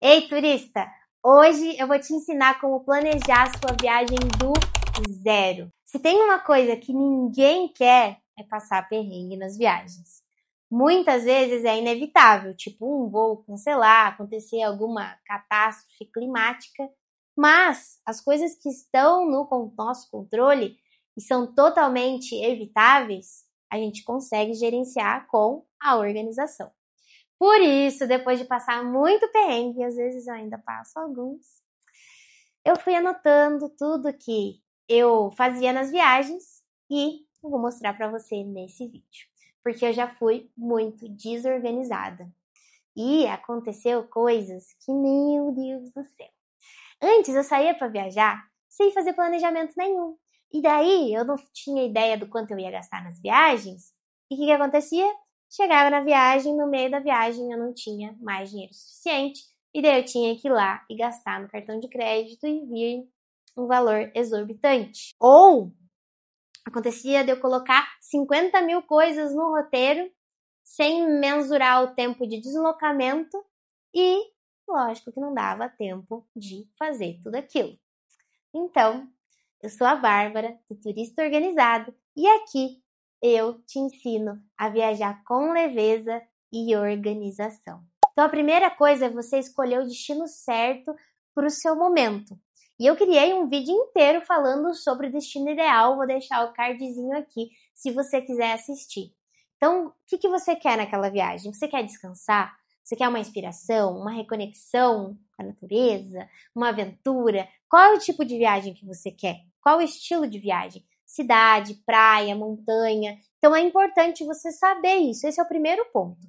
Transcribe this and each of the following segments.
Ei, turista! Hoje eu vou te ensinar como planejar a sua viagem do zero. Se tem uma coisa que ninguém quer, é passar perrengue nas viagens. Muitas vezes é inevitável, tipo um voo cancelar, acontecer alguma catástrofe climática, mas as coisas que estão no nosso controle e são totalmente evitáveis, a gente consegue gerenciar com a organização. Por isso, depois de passar muito perrengue, às vezes eu ainda passo alguns, eu fui anotando tudo que eu fazia nas viagens e eu vou mostrar para você nesse vídeo, porque eu já fui muito desorganizada e aconteceu coisas que, meu Deus do céu. Antes eu saía para viajar sem fazer planejamento nenhum. E daí eu não tinha ideia do quanto eu ia gastar nas viagens. E o que acontecia? Chegava na viagem, no meio da viagem eu não tinha mais dinheiro suficiente. E daí eu tinha que ir lá e gastar no cartão de crédito e vir um valor exorbitante. Ou acontecia de eu colocar 50 mil coisas no roteiro sem mensurar o tempo de deslocamento e lógico que não dava tempo de fazer tudo aquilo. Então, eu sou a Bárbara, do Turista Organizado, e aqui eu te ensino a viajar com leveza e organização. Então, a primeira coisa é você escolher o destino certo para o seu momento. E eu criei um vídeo inteiro falando sobre o destino ideal, vou deixar o cardzinho aqui se você quiser assistir. Então, o que você quer naquela viagem? Você quer descansar? Você quer uma inspiração, uma reconexão com a natureza, uma aventura? Qual é o tipo de viagem que você quer? Qual o estilo de viagem? Cidade, praia, montanha. Então é importante você saber isso. Esse é o primeiro ponto.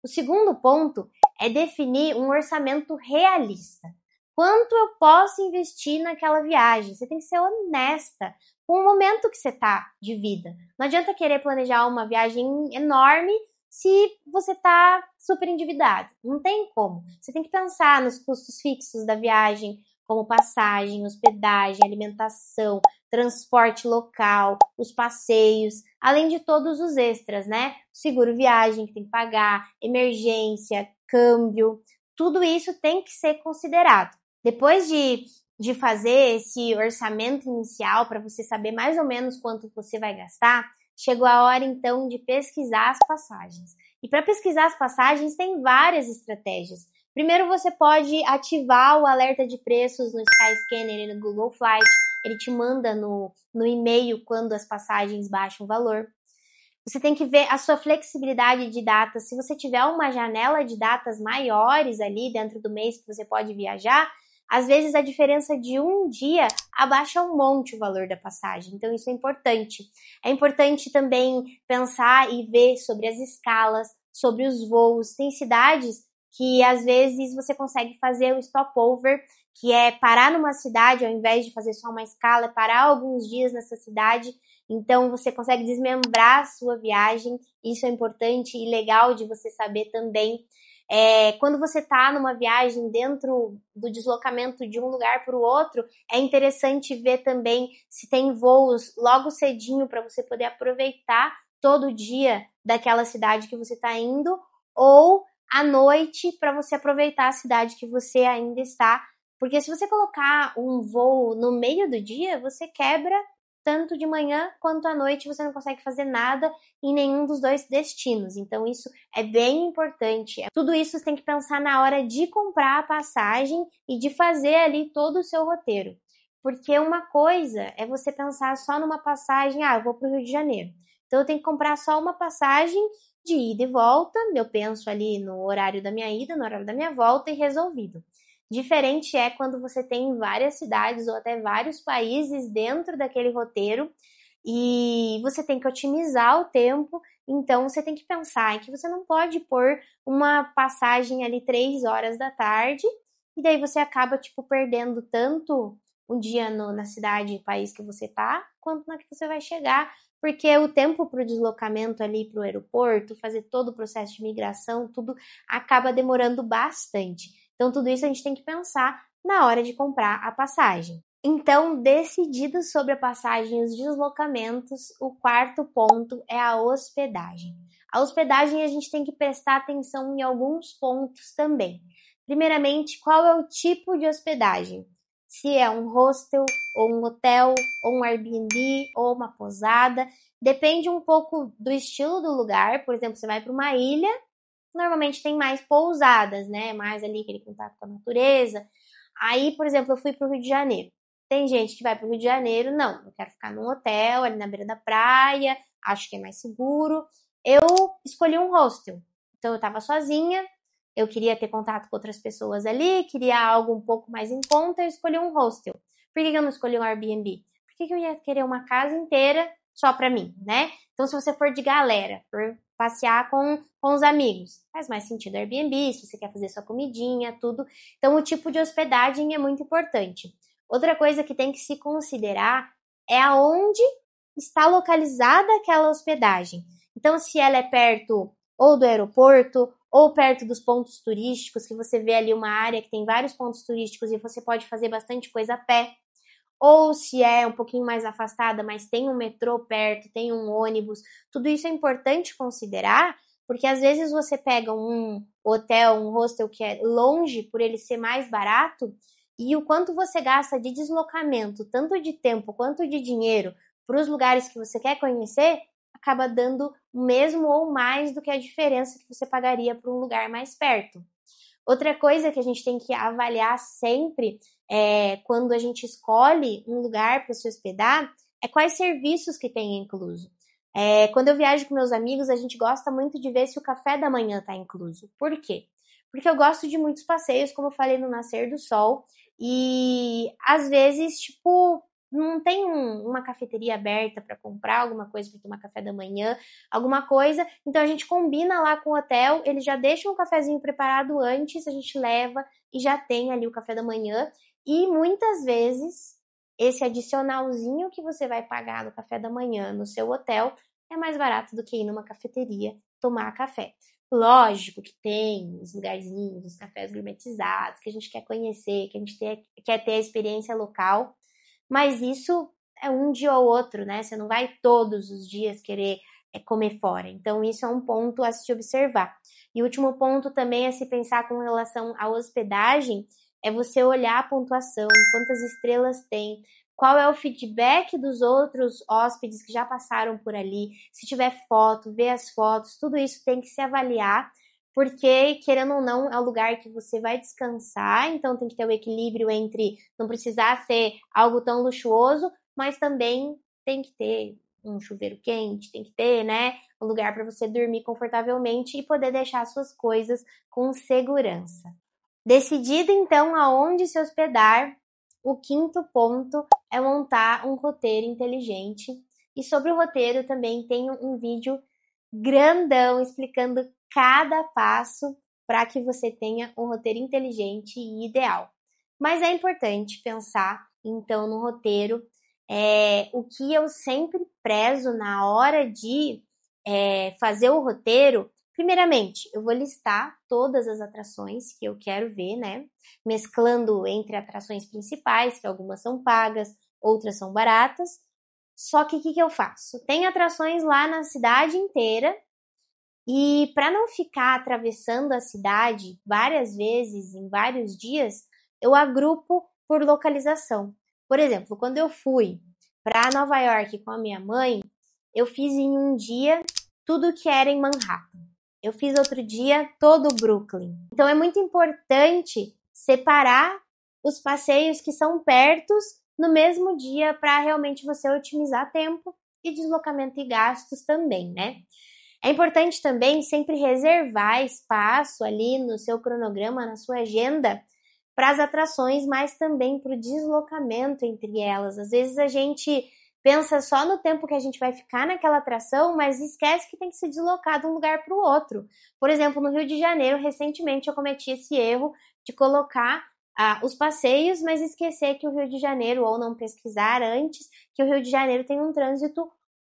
O segundo ponto é definir um orçamento realista. Quanto eu posso investir naquela viagem? Você tem que ser honesta com o momento que você está de vida. Não adianta querer planejar uma viagem enorme se você está super endividado. Não tem como. Você tem que pensar nos custos fixos da viagem, como passagem, hospedagem, alimentação, transporte local, os passeios, além de todos os extras, né? Seguro viagem que tem que pagar, emergência, câmbio, tudo isso tem que ser considerado. Depois de fazer esse orçamento inicial para você saber mais ou menos quanto você vai gastar, chegou a hora então de pesquisar as passagens. E para pesquisar as passagens tem várias estratégias. Primeiro você pode ativar o alerta de preços no Skyscanner e no Google Flight. Ele te manda no e-mail quando as passagens baixam o valor. Você tem que ver a sua flexibilidade de datas. Se você tiver uma janela de datas maiores ali dentro do mês que você pode viajar, às vezes a diferença de um dia abaixa um monte o valor da passagem. Então isso é importante. É importante também pensar e ver sobre as escalas, sobre os voos. Tem cidades que às vezes você consegue fazer o stopover, que é parar numa cidade ao invés de fazer só uma escala, é parar alguns dias nessa cidade. Então você consegue desmembrar a sua viagem. Isso é importante e legal de você saber também. Quando você está numa viagem dentro do deslocamento de um lugar para o outro, é interessante ver também se tem voos logo cedinho para você poder aproveitar todo o dia daquela cidade que você está indo, ou à noite para você aproveitar a cidade que você ainda está. Porque se você colocar um voo no meio do dia, você quebra tanto de manhã quanto à noite, você não consegue fazer nada em nenhum dos dois destinos. Então isso é bem importante. Tudo isso você tem que pensar na hora de comprar a passagem e de fazer ali todo o seu roteiro. Porque uma coisa é você pensar só numa passagem, eu vou para o Rio de Janeiro. Então eu tenho que comprar só uma passagem de ida e volta, eu penso ali no horário da minha ida, no horário da minha volta e resolvido. Diferente é quando você tem várias cidades ou até vários países dentro daquele roteiro e você tem que otimizar o tempo, então você tem que pensar em que você não pode pôr uma passagem ali 3 horas da tarde e daí você acaba perdendo tanto um dia na cidade e país que você tá, quanto na que você vai chegar, porque o tempo para o deslocamento ali para o aeroporto, fazer todo o processo de migração, tudo acaba demorando bastante. Então, tudo isso a gente tem que pensar na hora de comprar a passagem. Então, decidido sobre a passagem e os deslocamentos, o quarto ponto é a hospedagem. A hospedagem a gente tem que prestar atenção em alguns pontos também. Primeiramente, qual é o tipo de hospedagem? Se é um hostel, ou um hotel, ou um Airbnb, ou uma pousada. Depende um pouco do estilo do lugar. Por exemplo, você vai para uma ilha, normalmente tem mais pousadas, né? Mais ali aquele contato com a natureza. Aí, por exemplo, eu fui para o Rio de Janeiro. Tem gente que vai para o Rio de Janeiro, não, eu quero ficar num hotel ali na beira da praia, acho que é mais seguro. Eu escolhi um hostel. Então eu estava sozinha, eu queria ter contato com outras pessoas ali, queria algo um pouco mais em conta, eu escolhi um hostel. Por que eu não escolhi um Airbnb? Por que eu ia querer uma casa inteira só para mim, né? Então, se você for de galera, por passear com os amigos, faz mais sentido Airbnb, se você quer fazer sua comidinha, tudo. Então, o tipo de hospedagem é muito importante. Outra coisa que tem que se considerar é aonde está localizada aquela hospedagem. Então, se ela é perto ou do aeroporto, ou perto dos pontos turísticos, que você vê ali uma área que tem vários pontos turísticos e você pode fazer bastante coisa a pé, ou se é um pouquinho mais afastada, mas tem um metrô perto, tem um ônibus, tudo isso é importante considerar, porque às vezes você pega um hotel, um hostel que é longe, por ele ser mais barato, e o quanto você gasta de deslocamento, tanto de tempo quanto de dinheiro, para os lugares que você quer conhecer, acaba dando o mesmo ou mais do que a diferença que você pagaria para um lugar mais perto. Outra coisa que a gente tem que avaliar sempre quando a gente escolhe um lugar para se hospedar é quais serviços que tem incluso. Quando eu viajo com meus amigos, a gente gosta muito de ver se o café da manhã está incluso. Por quê? Porque eu gosto de muitos passeios, como eu falei, no nascer do sol, e às vezes, tipo, não tem uma cafeteria aberta para comprar alguma coisa para tomar café da manhã, alguma coisa, então a gente combina lá com o hotel, eles já deixam um cafezinho preparado antes, a gente leva e já tem ali o café da manhã, e muitas vezes esse adicionalzinho que você vai pagar no café da manhã no seu hotel é mais barato do que ir numa cafeteria tomar café. Lógico que tem os lugarzinhos, os cafés gourmetizados, que a gente quer conhecer, que a gente quer ter a experiência local, mas isso é um dia ou outro, né? Você não vai todos os dias querer comer fora. Então, isso é um ponto a se observar. E o último ponto também a se pensar com relação à hospedagem é você olhar a pontuação, quantas estrelas tem, qual é o feedback dos outros hóspedes que já passaram por ali, se tiver foto, ver as fotos, tudo isso tem que se avaliar, porque, querendo ou não, é o lugar que você vai descansar, então tem que ter o equilíbrio entre não precisar ser algo tão luxuoso, mas também tem que ter um chuveiro quente, tem que ter, né, um lugar para você dormir confortavelmente e poder deixar suas coisas com segurança. Decidido, então, aonde se hospedar, o quinto ponto é montar um roteiro inteligente. E sobre o roteiro também tem um vídeo grandão explicando cada passo para que você tenha um roteiro inteligente e ideal. Mas é importante pensar, então, no roteiro. O que eu sempre prezo na hora de fazer o roteiro. Primeiramente, eu vou listar todas as atrações que eu quero ver, né? Mesclando entre atrações principais, que algumas são pagas, outras são baratas. Só que o que eu faço? Tem atrações lá na cidade inteira, e para não ficar atravessando a cidade várias vezes, em vários dias, eu agrupo por localização. Por exemplo, quando eu fui para Nova York com a minha mãe, eu fiz em um dia tudo que era em Manhattan. Eu fiz outro dia todo o Brooklyn. Então é muito importante separar os passeios que são pertos no mesmo dia para realmente você otimizar tempo e deslocamento e gastos também, né? É importante também sempre reservar espaço ali no seu cronograma, na sua agenda, para as atrações, mas também para o deslocamento entre elas. Às vezes a gente pensa só no tempo que a gente vai ficar naquela atração, mas esquece que tem que se deslocar de um lugar para o outro. Por exemplo, no Rio de Janeiro, recentemente eu cometi esse erro de colocar os passeios, mas esquecer que o Rio de Janeiro, ou não pesquisar antes, que o Rio de Janeiro tem um trânsito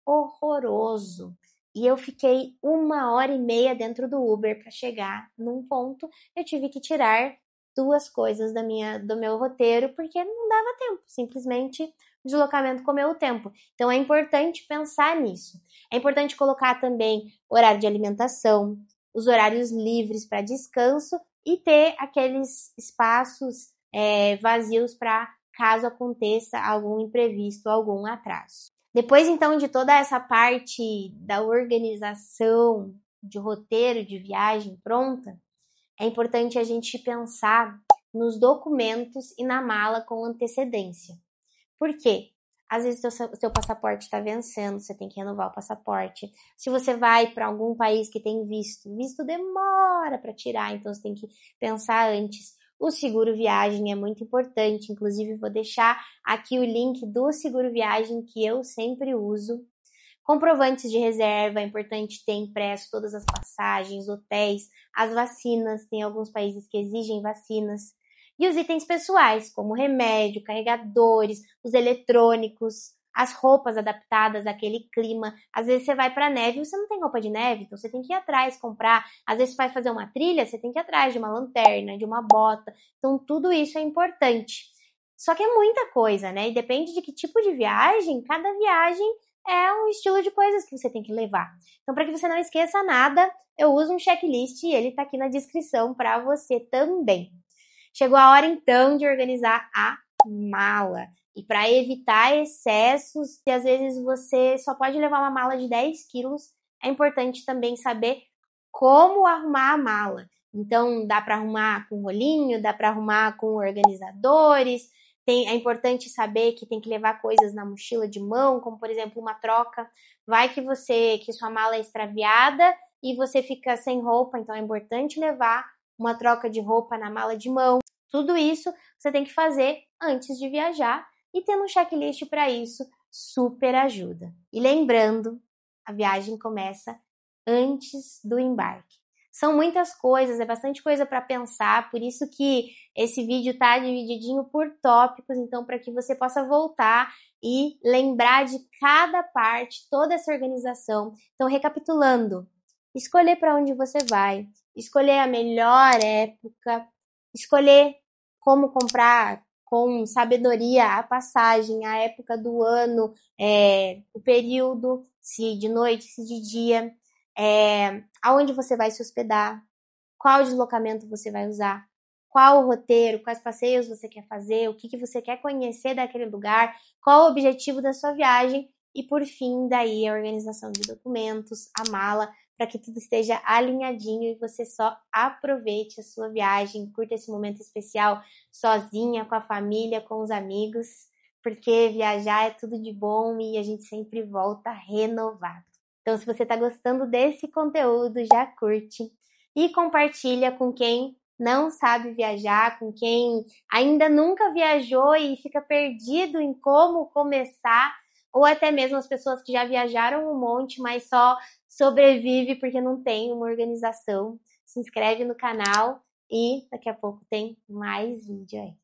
horroroso. E eu fiquei 1h30 dentro do Uber para chegar num ponto. Eu tive que tirar 2 coisas do meu roteiro, porque não dava tempo. Simplesmente o deslocamento comeu o tempo. Então é importante pensar nisso. É importante colocar também horário de alimentação, os horários livres para descanso, e ter aqueles espaços vazios para caso aconteça algum imprevisto, algum atraso. Depois, então, de toda essa parte da organização de roteiro de viagem pronta, é importante a gente pensar nos documentos e na mala com antecedência. Por quê? Às vezes o seu passaporte está vencendo, você tem que renovar o passaporte. Se você vai para algum país que tem visto demora para tirar, então você tem que pensar antes. O seguro viagem é muito importante, inclusive vou deixar aqui o link do seguro viagem que eu sempre uso. Comprovantes de reserva, é importante ter impresso todas as passagens, hotéis, as vacinas, tem alguns países que exigem vacinas. E os itens pessoais, como remédio, carregadores, os eletrônicos, as roupas adaptadas àquele clima. Às vezes você vai para neve e você não tem roupa de neve, então você tem que ir atrás comprar. Às vezes você vai fazer uma trilha, você tem que ir atrás de uma lanterna, de uma bota. Então tudo isso é importante. Só que é muita coisa, né? E depende de que tipo de viagem, cada viagem é um estilo de coisas que você tem que levar. Então, para que você não esqueça nada, eu uso um checklist e ele está aqui na descrição para você também. Chegou a hora, então, de organizar a mala. E para evitar excessos, que às vezes você só pode levar uma mala de 10 quilos, é importante também saber como arrumar a mala. Então, dá para arrumar com rolinho, dá para arrumar com organizadores. É importante saber que tem que levar coisas na mochila de mão, como, por exemplo, uma troca. Vai que sua mala é extraviada e você fica sem roupa, então é importante levar uma troca de roupa na mala de mão. Tudo isso você tem que fazer antes de viajar e tendo um checklist para isso super ajuda. E lembrando, a viagem começa antes do embarque. São muitas coisas, é bastante coisa para pensar, por isso que esse vídeo tá divididinho por tópicos, então para que você possa voltar e lembrar de cada parte, toda essa organização. Então, recapitulando, escolher para onde você vai, escolher a melhor época, escolher como comprar com sabedoria a passagem, a época do ano, o período, se de noite, se de dia, aonde você vai se hospedar, qual deslocamento você vai usar, qual o roteiro, quais passeios você quer fazer, o que você quer conhecer daquele lugar, qual o objetivo da sua viagem e, por fim, daí a organização de documentos, a mala, para que tudo esteja alinhadinho e você só aproveite a sua viagem, curta esse momento especial sozinha, com a família, com os amigos, porque viajar é tudo de bom e a gente sempre volta renovado. Então, se você está gostando desse conteúdo, já curte e compartilha com quem não sabe viajar, com quem ainda nunca viajou e fica perdido em como começar, ou até mesmo as pessoas que já viajaram um monte, mas só sobrevive porque não tem uma organização. Se inscreve no canal e daqui a pouco tem mais vídeo aí.